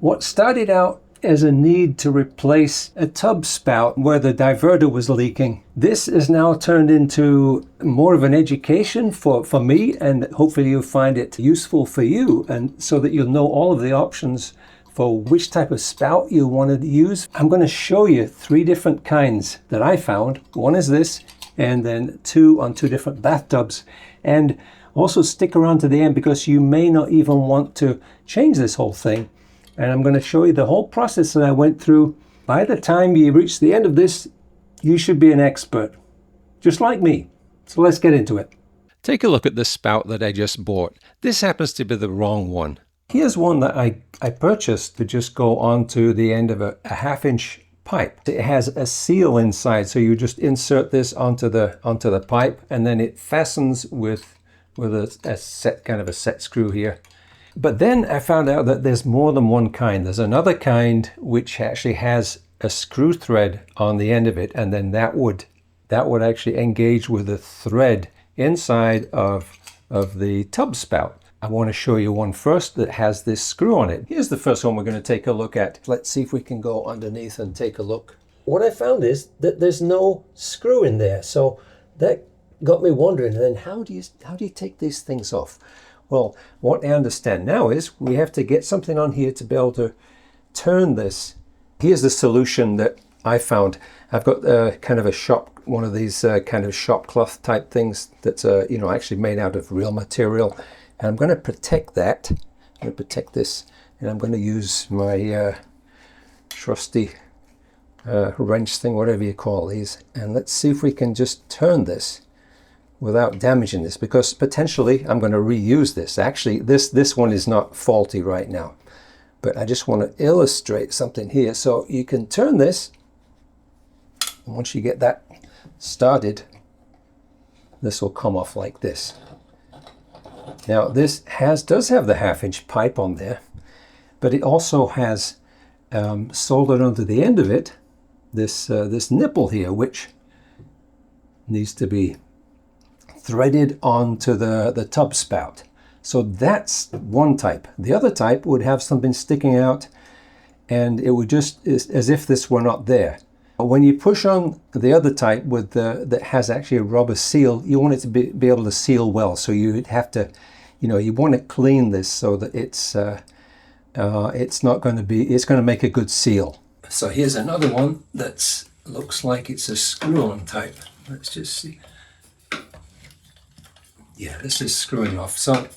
What started out as a need to replace a tub spout where the diverter was leaking, this is now turned into more of an education for me, and hopefully you'll find it useful for you, and so that you'll know all of the options for which type of spout you want to use. I'm going to show you 3 different kinds that I found. One is this, and then 2 on 2 different bathtubs. And also stick around to the end, because you may not even want to change this whole thing. And I'm going to show you the whole process that I went through. By the time you reach the end of this, you should be an expert, just like me. So let's get into it. Take a look at this spout that I just bought. This happens to be the wrong one. Here's one that I purchased to just go onto the end of a 1/2-inch pipe. It has a seal inside, so you just insert this onto the pipe, and then it fastens with a set screw here. But then I found out that there's more than one kind. There's another kind which actually has a screw thread on the end of it, and then that would actually engage with the thread inside of the tub spout. I want to show you one first that has this screw on it. Here's the first one we're going to take a look at. Let's see if we can go underneath and take a look. What I found is that there's no screw in there, so that got me wondering. Then how do you take these things off? Well, what I understand now is we have to get something on here to be able to turn this. Here's the solution that I found. I've got kind of one of these kind of shop cloth type things that's actually made out of real material. And I'm going to protect that. I'm going to protect this, and I'm going to use my trusty wrench thing, whatever you call these. And let's see if we can just turn this without damaging this, because potentially I'm going to reuse this. Actually, this one is not faulty right now, but I just want to illustrate something here. So you can turn this, and once you get that started, this will come off like this. Now this does have the 1/2-inch pipe on there, but it also has soldered onto the end of it this nipple here, which needs to be threaded onto the tub spout. So that's one type. The other type would have something sticking out, and it would just as if this were not there. When you push on the other type with that has actually a rubber seal, you want it to be able to seal well. So you'd have to, you want to clean this so that it's going to make a good seal. So here's another one that looks like it's a screw-on type. Let's just see. Yeah, this is screwing off. So,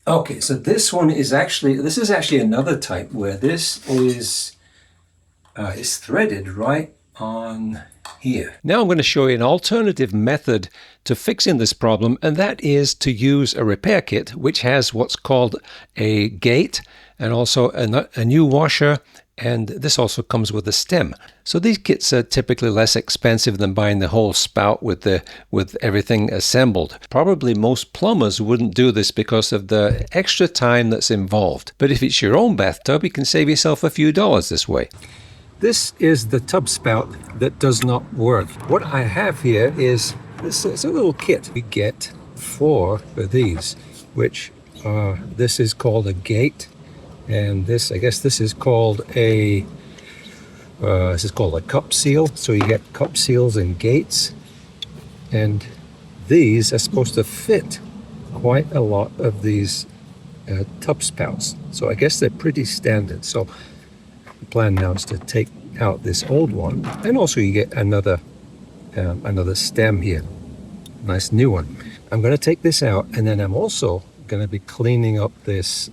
okay, so this is actually another type where this is threaded right on here. Now I'm going to show you an alternative method to fixing this problem, and that is to use a repair kit which has what's called a gate and also a new washer, and this also comes with a stem. So these kits are typically less expensive than buying the whole spout with everything assembled. Probably most plumbers wouldn't do this because of the extra time that's involved. But if it's your own bathtub, you can save yourself a few dollars this way. This is the tub spout that does not work. What I have here is it's a little kit we get for these, which this is called a gate. And I guess this is called a cup seal. So you get cup seals and gates, and these are supposed to fit quite a lot of these tub spouts. So I guess they're pretty standard. So the plan now is to take out this old one, and also you get another stem here, nice new one. I'm going to take this out, and then I'm also going to be cleaning up this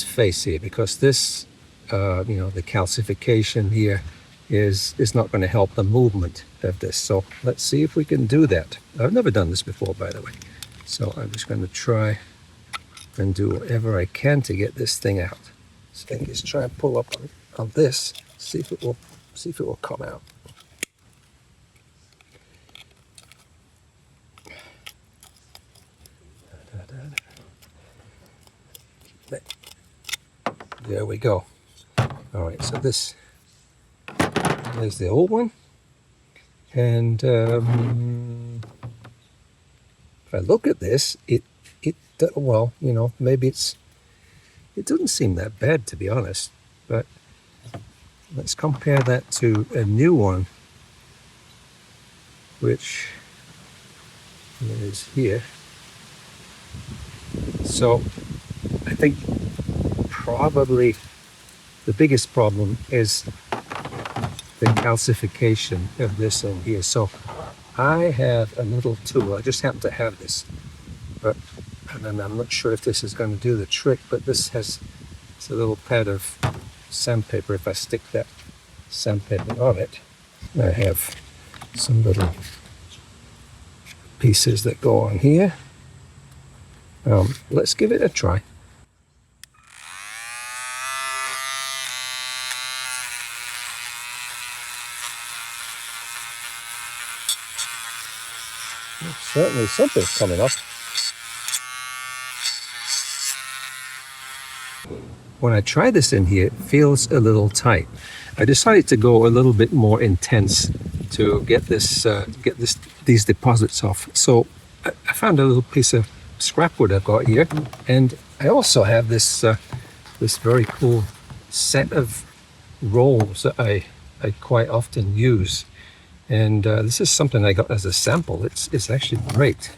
face here, because this the calcification here is not going to help the movement of this. So let's see if we can do that. I've never done this before, by the way, so I'm just going to try and do whatever I can to get this thing out. So I just try and pull up on this, see if it will come out. There we go. All right, so there's the old one, and if I look at this, it well, you know, maybe it doesn't seem that bad, to be honest. But let's compare that to a new one, which is here. So I think probably the biggest problem is the calcification of this in here. So I have a little tool. I just happen to have this, but and I'm not sure if this is going to do the trick, but this has a little pad of sandpaper. If I stick that sandpaper on it, I have some little pieces that go on here. Let's give it a try. Certainly something's coming up. When I try this in here, it feels a little tight. I decided to go a little bit more intense to get these deposits off. So I found a little piece of scrap wood I've got here, and I also have this very cool set of rolls that I quite often use. And this is something I got as a sample. It's actually great.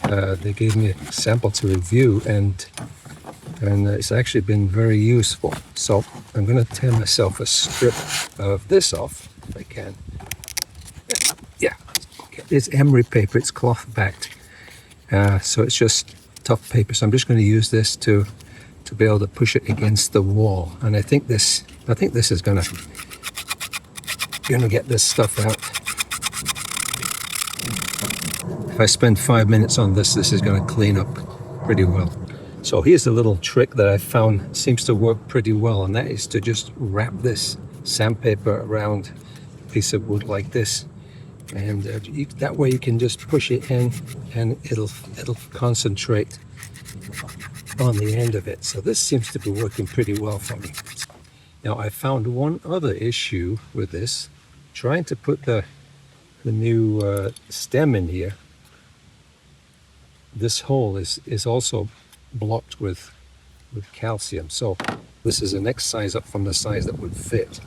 They gave me a sample to review, and it's actually been very useful. So I'm going to tear myself a strip of this off if I can. Yeah, it's emery paper. It's cloth backed, so it's just tough paper. So I'm just going to use this to be able to push it against the wall. And I think this is going to get this stuff out. If I spend 5 minutes on this is going to clean up pretty well. So here's a little trick that I found seems to work pretty well, and that is to just wrap this sandpaper around a piece of wood like this, and that way you can just push it in, and it'll concentrate on the end of it. So this seems to be working pretty well for me. Now I found one other issue with this, trying to put the new stem in here. This hole is also blocked with calcium, so this is the next size up from the size that would fit.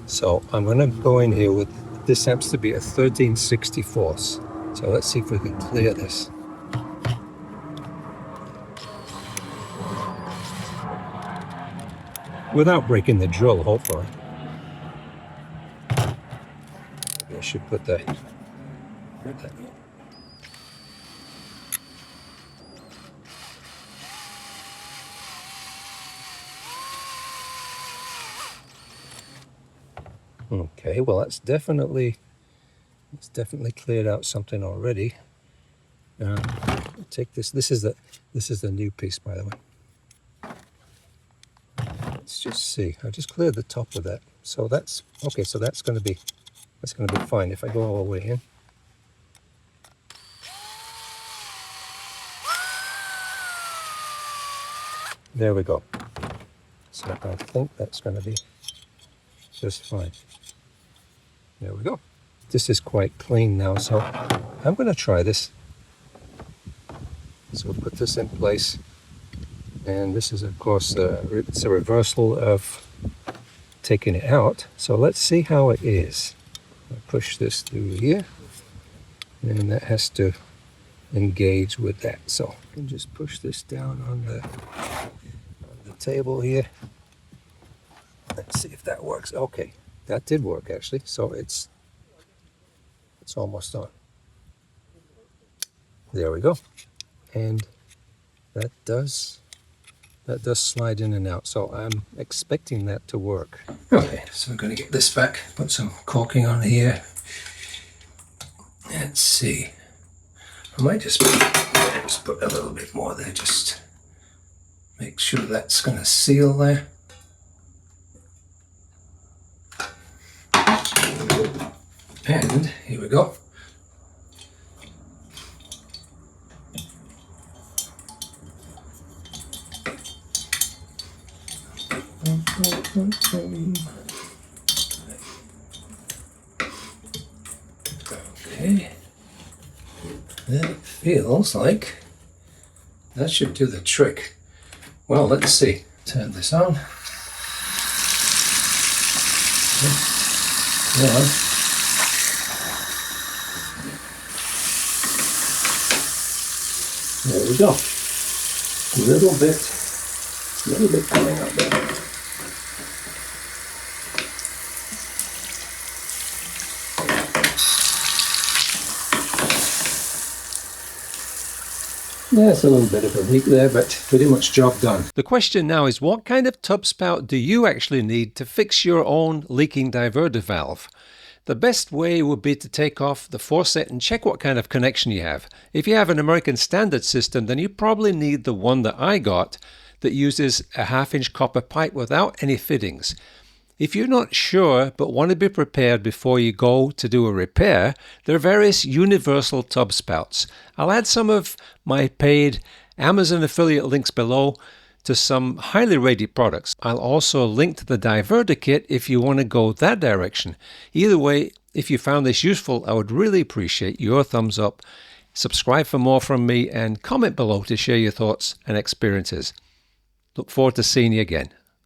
So I'm going to go in here with, this happens to be a 13/64. So let's see if we can clear this. Without breaking the drill, hopefully. Maybe I should put that. Okay, well that's definitely cleared out something already. Take this. This is the new piece, by the way. Let's just see. I just cleared the top of that. So that's okay. So that's going to be fine if I go all the way in. There we go. So I think that's going to be just fine. There we go. This is quite clean now, so I'm going to try this. So we'll put this in place, and this is of course it's a reversal of taking it out. So let's see how it is. I'll push this through here, and that has to engage with that. So I can just push this down on the table here. Let's see if that works. Okay, that did work actually. So it's almost on. There we go. And that does slide in and out. So I'm expecting that to work. Okay, so I'm going to get this back, put some caulking on here. Let's see. I might just put a little bit more there, just make sure that's going to seal there. And here we go. Okay. That feels like That should do the trick. Well, let's see. Turn this on. Come on. There we go. A little bit coming up there. There's a little bit of a leak there, but pretty much job done. The question now is, what kind of tub spout do you actually need to fix your own leaking diverter valve? The best way would be to take off the faucet and check what kind of connection you have. If you have an American Standard system, then you probably need the one that I got that uses a 1/2-inch copper pipe without any fittings. If you're not sure but want to be prepared before you go to do a repair, there are various universal tub spouts. I'll add some of my paid Amazon affiliate links below to some highly rated products. I'll also link to the diverter kit if you want to go that direction. Either way, if you found this useful, I would really appreciate your thumbs up. Subscribe for more from me and comment below to share your thoughts and experiences. Look forward to seeing you again.